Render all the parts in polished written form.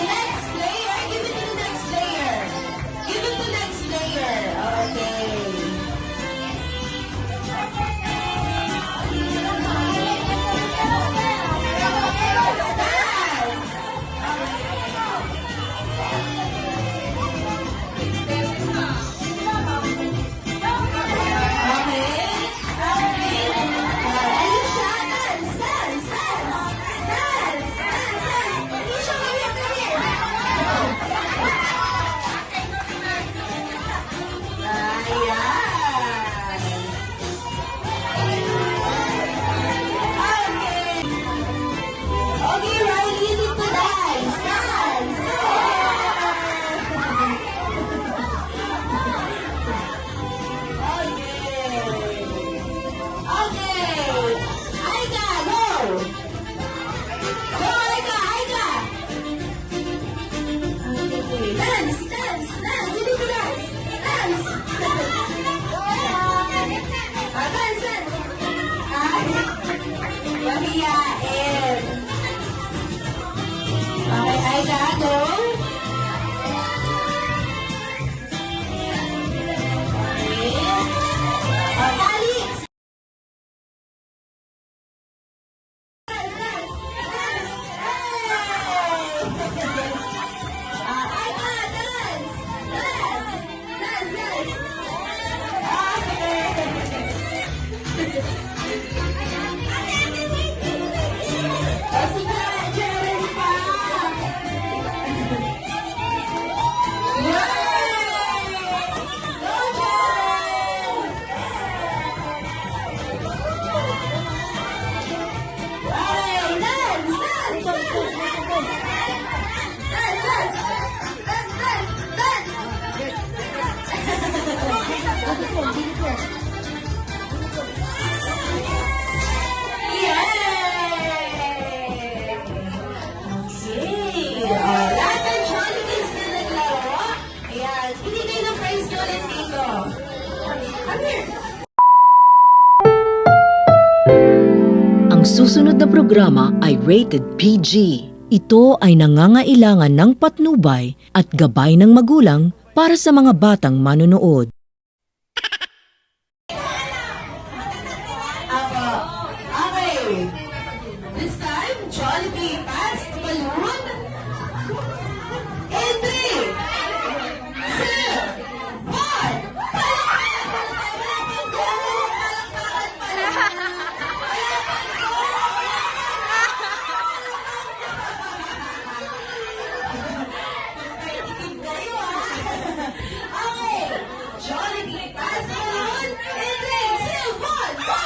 next player. Give it to the next player. Give it to the next player. Okay. Ang susunod na programa ay rated PG. Ito ay nangangailangan ng patnubay at gabay ng magulang para sa mga batang manonood. Okay. This time, Jollibee pass the balloon. In 3, 2, 1. Okay. Jollibee pass the balloon. In 3, 2, 1, go!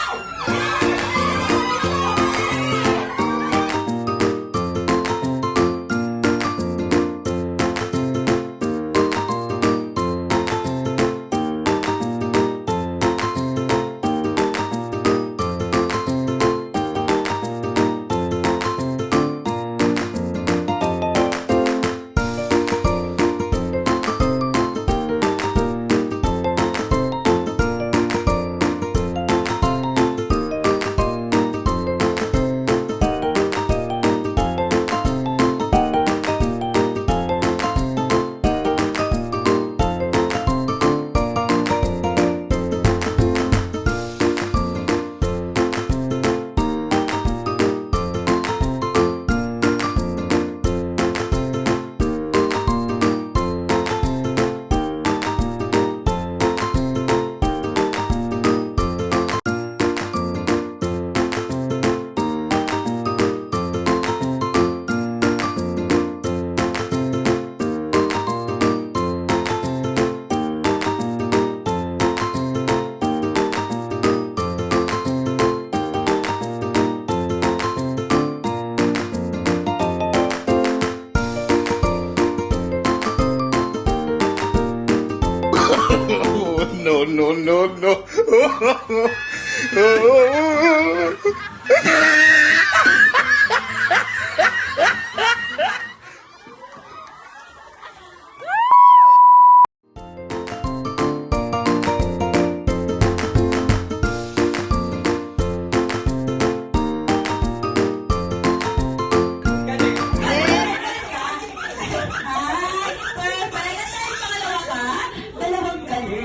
No, no, no, no.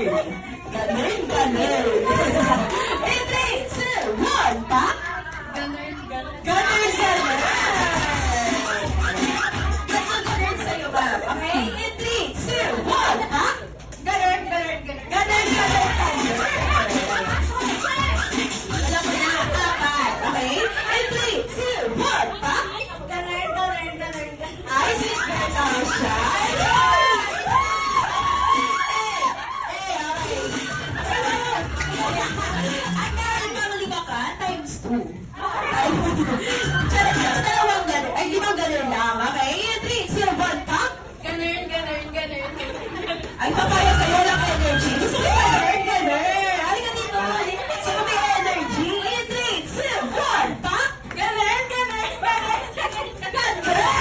Ganun, ganun. In 3, 2, 1, pak! Ganun, ganun. Ganun, ganun. Ganun, ganun sa'yo, ma'am. Okay? In 3, 2, 1, pak! Ganun, ganun, ganun. Ganun, ganun, ganun. Wala ko na, apat. Okay? In 3, 2, 1, pak! Ganun, ganun, ganun. Ay, sweet girl daw siya. Times 2. Dalawang ganun. Ay, limang ganun lang. Okay? 3, 0, 1, pop. Ganun, ganun, ganun. Ay, papayag kayo lang energy. Gusto ko ganun, ganun. Halika dito. Gusto ko may energy. 3, 2, 1, pop. Ganun, ganun, ganun, ganun, ganun.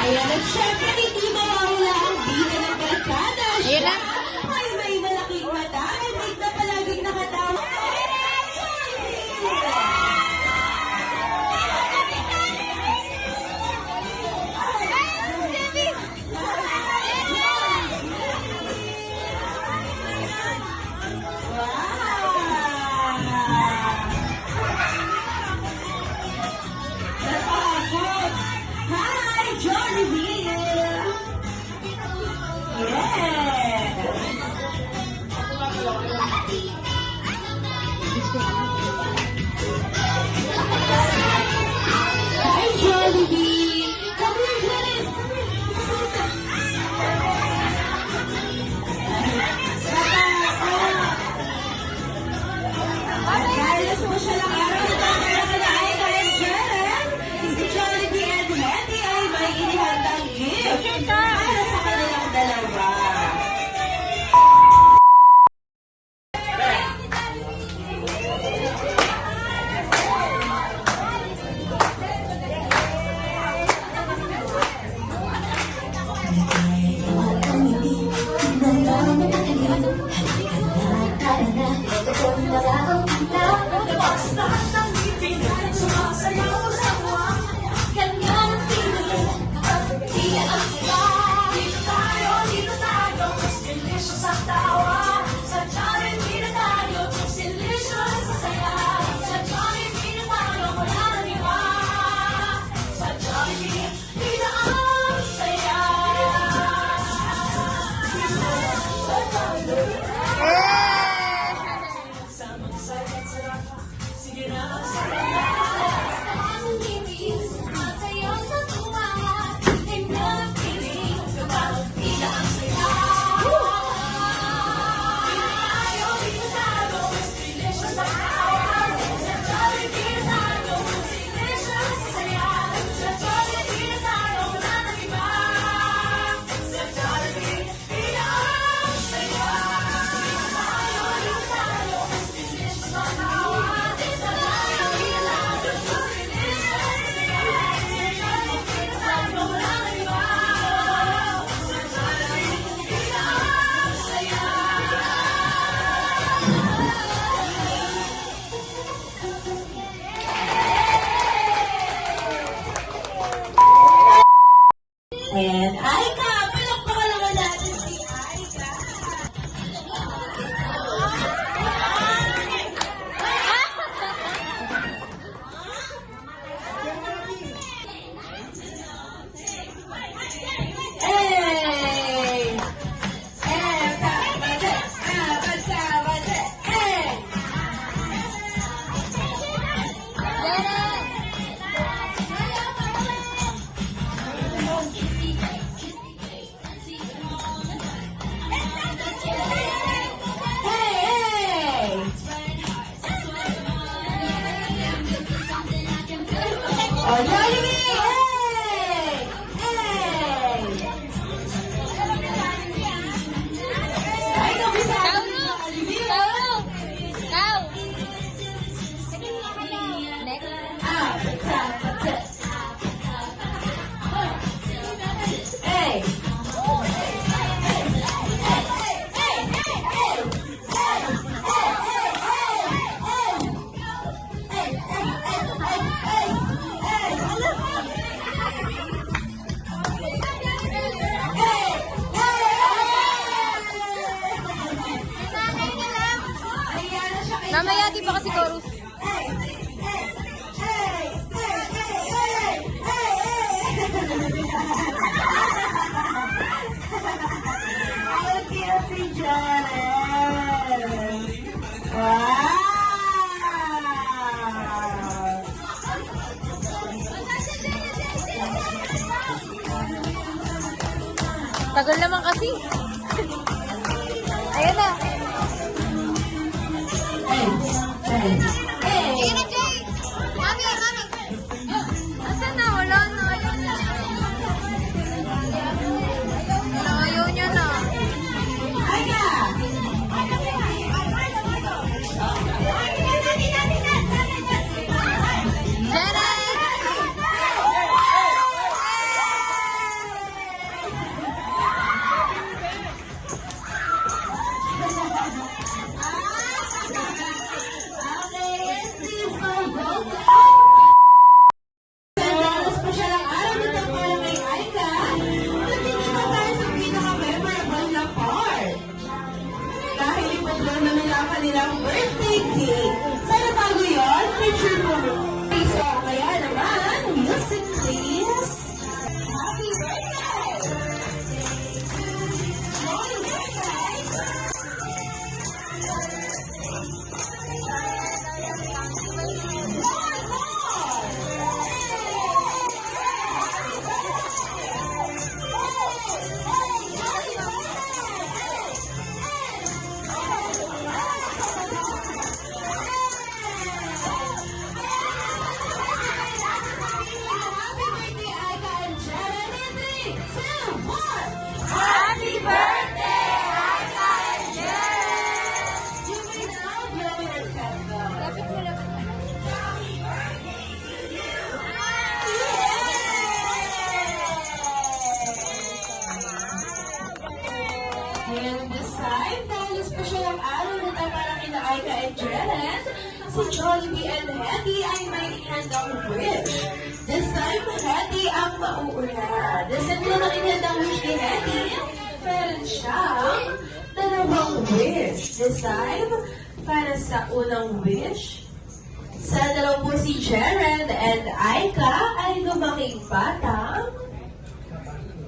Ayan, at syempre, hindi mawawala ang bida ng barkada. Ayan na. Ay, may malaking mata. May na palaging nakatawa. Napakagod. Hi, Jollibee! Oh, Jollibee! Hey! Hey! Ay, kabisa! Jollibee! Ah, Hey! Mamaya, di pa kasi chorus. Tagal naman kasi. Ayan na. Sige na, Jay. Mami, mami. Asan na? Wala na. Ayaw niya na. Kanilang birthday cake. Pero bago yun, picture mo. So, kaya naman, music please. Happy birthday! Happy birthday! Happy birthday, Aika and Jen! You may now blow your candle. Lapit mo lang. And this time, dahil special ang araw na ito para kina Aika and Jen, si Jollibee and Hetty ay may handang wish. This time, Hetty ang mauuna. This time, na handang wish ni Hetty, meron siyang dalawang wish. This time, para sa unang wish, sana daw po si Jeren and Aika ay lumaking batang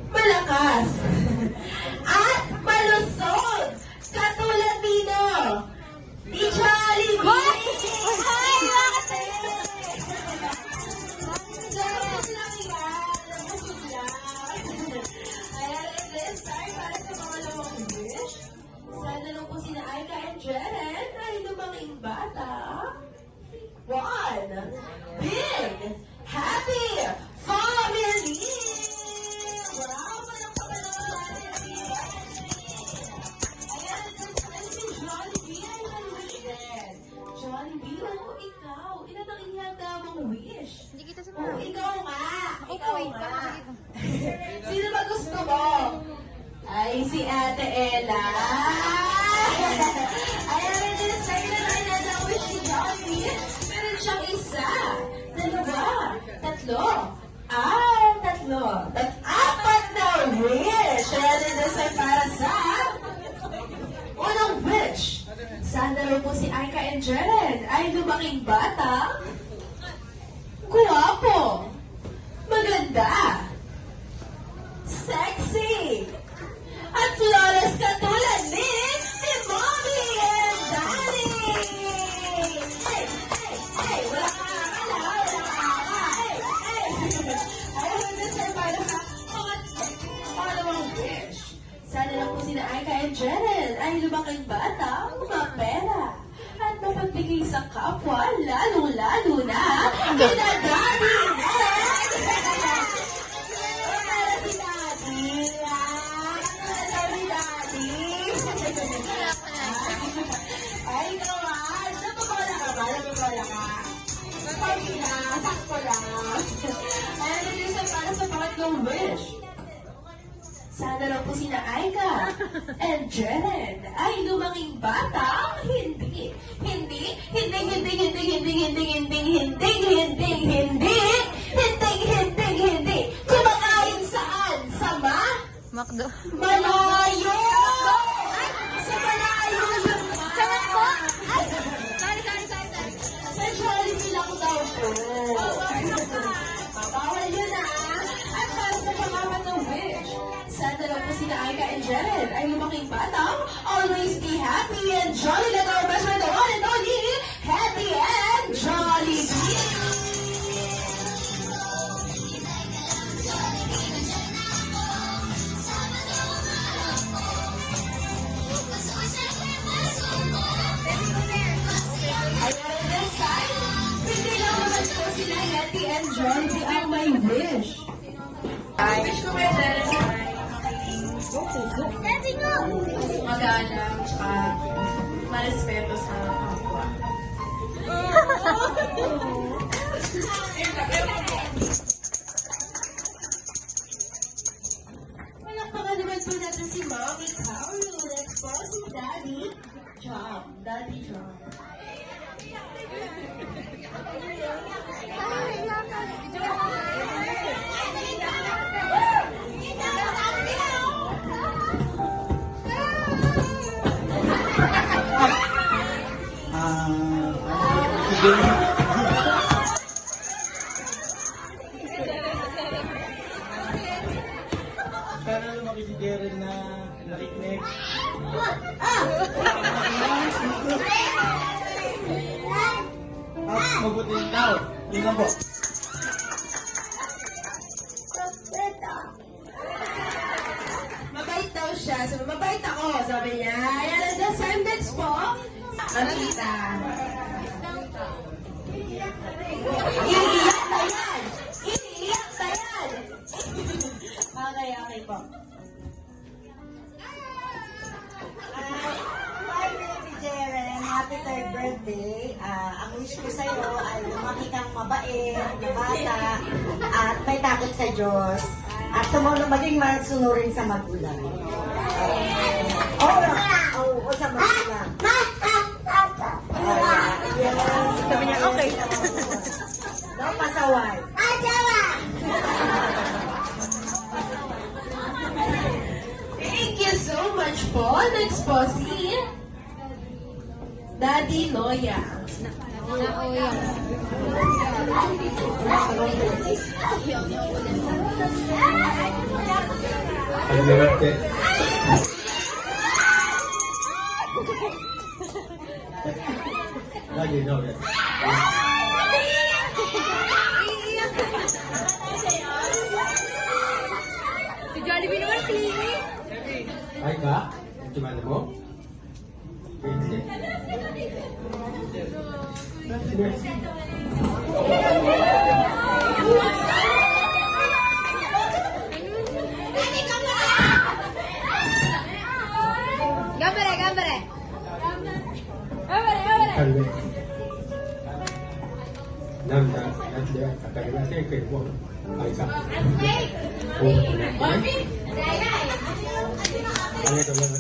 malakas at malusog katulad nino ni Jollibee! Ay, bakit? Dapat lang yan, malusog lang. Ayan, and this time, para sa mga lamang wish, sana daw po sina Aika and Jeren ay lumaking bata. One big happy family! Wow! Palakpakan naman natin si Ayan, si Jollibee ay nag-wish din. Jollibee, ano ikaw? Ilan ang ihanda mong wish? Hindi kita sa Oh, ikaw nga! Ako Ikaw po, eh. nga! Tama Sino ba gusto mo? Ay, si Ate Ella! Ayan, and this time na ihanda ang wish ni Jollibee. Meron siyang isa, dalawa, tatlo, tatlo, apat na wish. Ayan, and this time para sa unang wish. Sana raw po si Aika and Jeren ay lumaking bata, guwapo, maganda, sexy, at flawless katulad ni Mommy and Daddy! Hey! Hey! Wala ka akala! Wala ka akala! Hey! Ayun, this ay para sa pangalawang wish. Sana lang po sina Aika and Jeren ay lumaking bata, mapera, at mapagbigay sa kapwa, lalong-lalo na kina Daddy and malakas. Sorry na, sakto lang. And it is para sa pangatlong wish. Sana raw po sina Aika and Jeren ay lumaking batang hindi kumakain saan? Sama? Macdo. Malayo! Sa malayo yun! Samat po? Ay! Sorry. Sa Jollibee lang daw po. Bawal yun At para sa pangapat ng wish, sana lang po sina Aika and Jared ay lumaking batang always be happy and jolly like our best friend, the one and only Happy and Jollibee! Ayan, this time, hindi lang naman po sila Happy and Jollibee ang may wish. Wish ko kay Jared ay magalang tsaka marespeto sa kapwa. Palakpakan naman po natin si Mommy Carol. Let's go si Daddy John. Daddy John. Sana lumaki si Jeren na nakikinig. Mabuti yung tao. Yun lang po. Mabait daw siya. Sabi, mabait ako. Sabi niya. Ayan, ang descendants po. Makita. Iiyak na yan! Iiyak na yan! Okay po. Hi, baby Jeren. Happy third birthday. Ang wish ko sa'yo ay lumaki kang mabait, na bata, at may takot sa Diyos. At sumunod maging sunurin sa magulang. Oo, sa magulang. Sabi niya, okay. No, pasaway. Thank you so much po. Next po si Daddy Loya. Ang liwat ka. Lagi daw yan. Si Jollibee naman, clingy. Ay ka? Gimana mo? Pwede. Gambare. Kalbe. Namda, natli, kakaliwa siya kayo mo. Ay ka. Ano ito lang?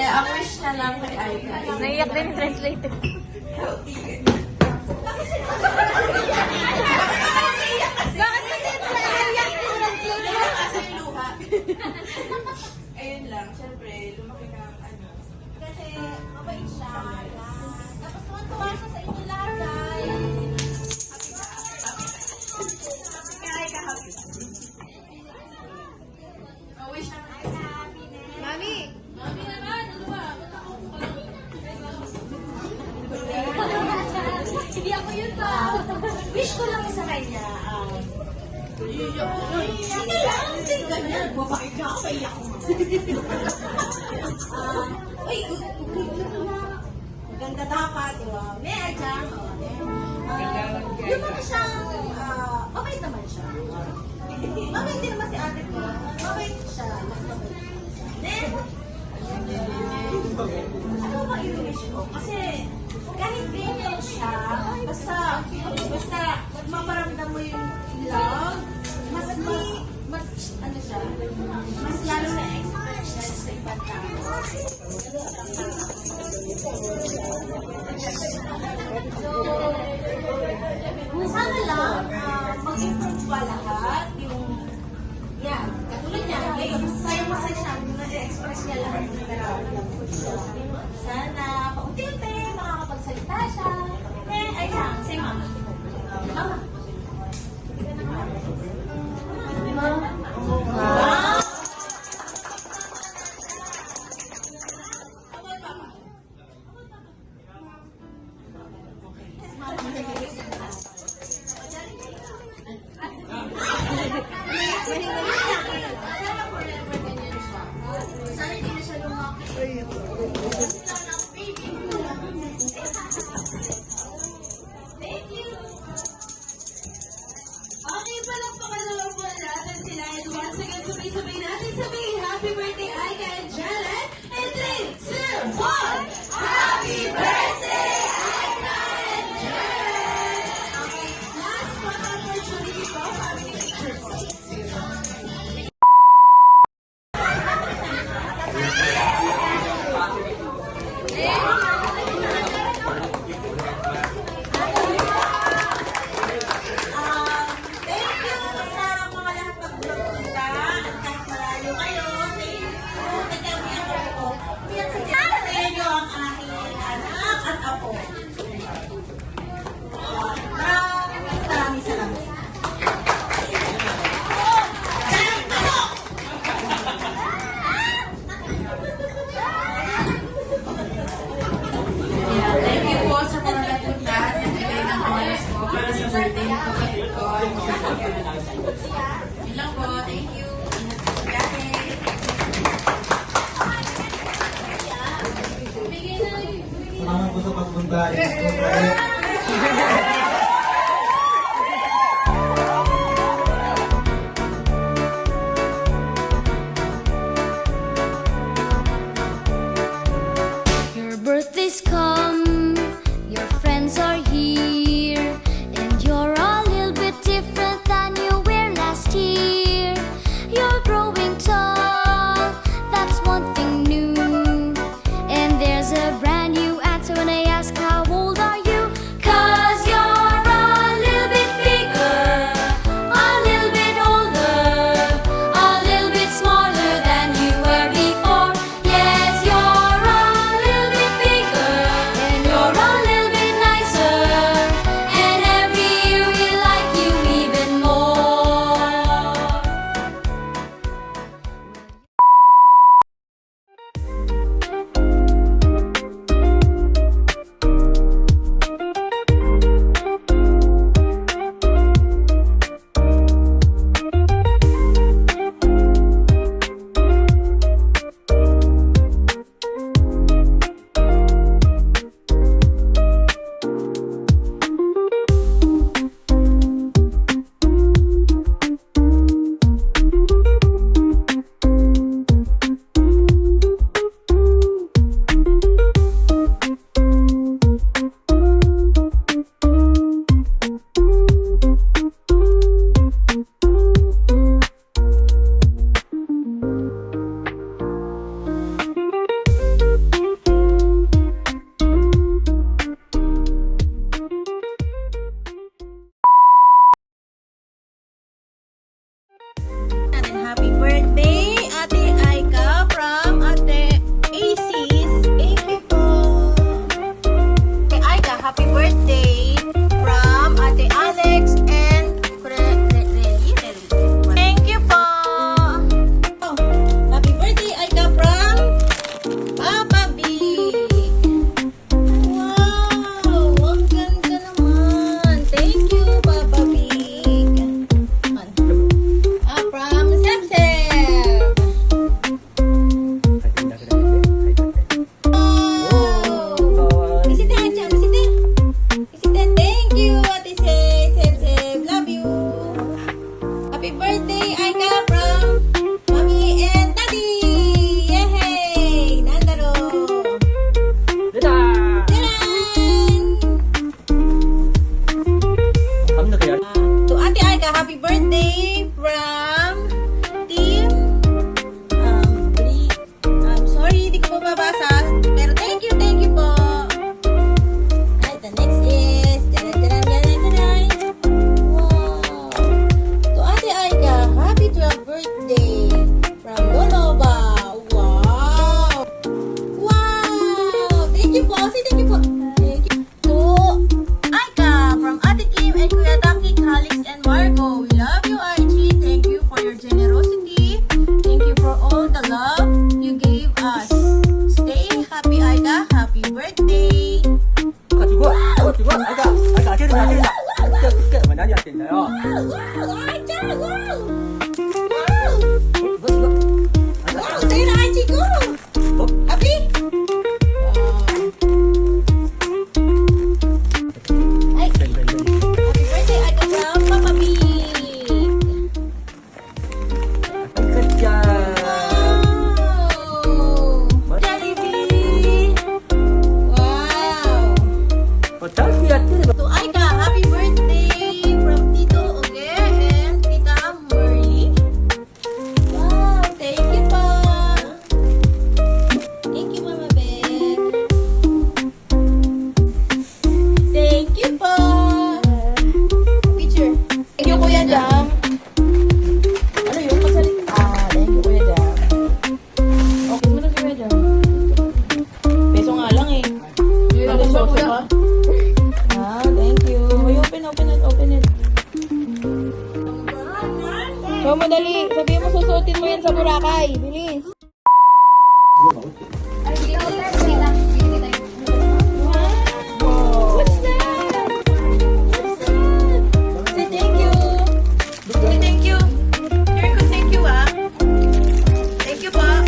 Ang wish na lang kay Aika. Naiyak din yung translator. Bakit kasi naiyak din yung translator? Kasi luha. Ayun lang, syempre, lumaki na ano. Kasi mabait siya. Tapos tuwa siya sa inyo lahat, guys. Ang wish na Mami! Mami naman, ano ba? Hindi ako yun pa. Wish ko lang sa kanya. Hindi ganyan. Mabait ka ako, maiyak ko. Uy, ganda dapat, di ba? Medya. Yung mga siyang, mabait naman siya. Mabait din naman si ate ko. Mabait siya. Mas mabait. Sana lang, mag-improve pa lahat. Yan, katulad niya, ngayon, masaya siya, na-express niya lahat ng nararamdaman. Sana, paunti-unti, makakapagsalita siya. Ayan, say mama. Mama. Mama. Okay, palakpakan na lang po natin sila. And once again, sabay-sabay natin sabihin, happy birthday, Aika and Janet. And 3, 2, 1, happy birthday, Aika and Janet! Okay, last one opportunity po, family picture po. Thank you sa mga lahat ng pagpunta at kahit malayo kayo. Thank you. Nagkami ako po. Yan sa inyo ang aking anak at ako. Maraming salamat. Janet, pasok! Thank you po sa mga nagpunta at nagbigay ng oras po para sa birthday ng kapatid ko. Yun lang po. Thank you. Salamat po sa pagpunta. Ito po kayo. Your birthday's come, your friends are here, and you're a little bit different than you were last year. You're growing tall, that's one thing new. And there's a brand new answer when I ask how old are you? mabasa. Pero thank you po. Alright, the next is... Wow. To Ate Aika, happy 12th birthday from Loloba. Wow. Wow. Thank you po. Say thank you po. Thank you. To Aika from Ate Kim and Kuya Daki, Calix and Marco. We love you, Archie. Thank you for your generosity. Thank you for all the love you gave us. Stay happy, Aika. Happy birthday. 何やってんだよ。 Wow, Aika, wow. Wow, say na, Archie, go. Happy? Ay, happy birthday, Aika from Papa B. Wow. Jollibee. Wow. To Aika, happy birthday from Tito Oge and Tita Merly. Wow, thank you po. Thank you, Mama Beth. Thank you po. Picture. Thank you, Kuya Jam. Ano yun? Pasalit. Thank you, Kuya Jam. Okay mo na, Kuya Jam. Peso nga lang eh. Bakit soso ka? Thank you. Uy, open it. So, madali. Sabihin mo, susuotin mo yan sa Boracay. Bilis. What's that? Say thank you. Say thank you. Here, ko thank you, ah. Thank you, pa.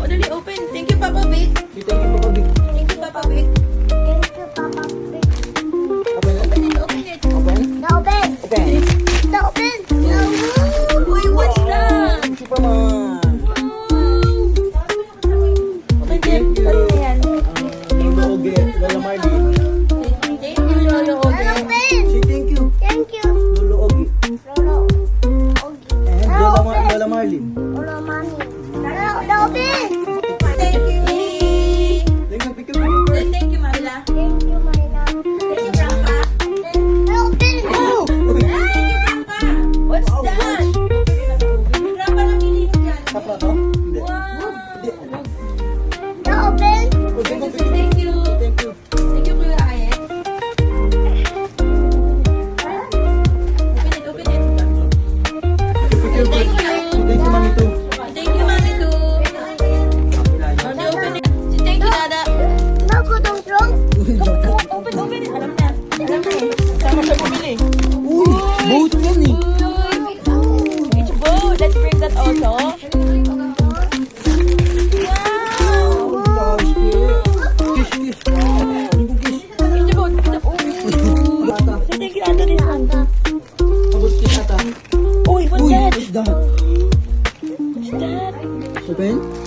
O, dali, open. Thank you, Papa Vic. Thank you, Papa Vic. Open it. Uy, what's that? Thank you, Lolo Oge. Thank you. Thank you, Marla. Thank you, Grandpa. Thank you, Grandpa. What's that? Grandpa na mili mo yan. Wow. Thank you. Thank you, Kuya Ayet. Open it. Thank you. Thank you, Mami Tu. Mami, open it. Thank you, Dada. Open it. Alam na eh. Sama siya bumili. Boat yan eh. It's a boat. Let's bring that also. Wow. It's a boat. Say thank you, Ate, this one. Uy, what's that? What's that? What's that? Open?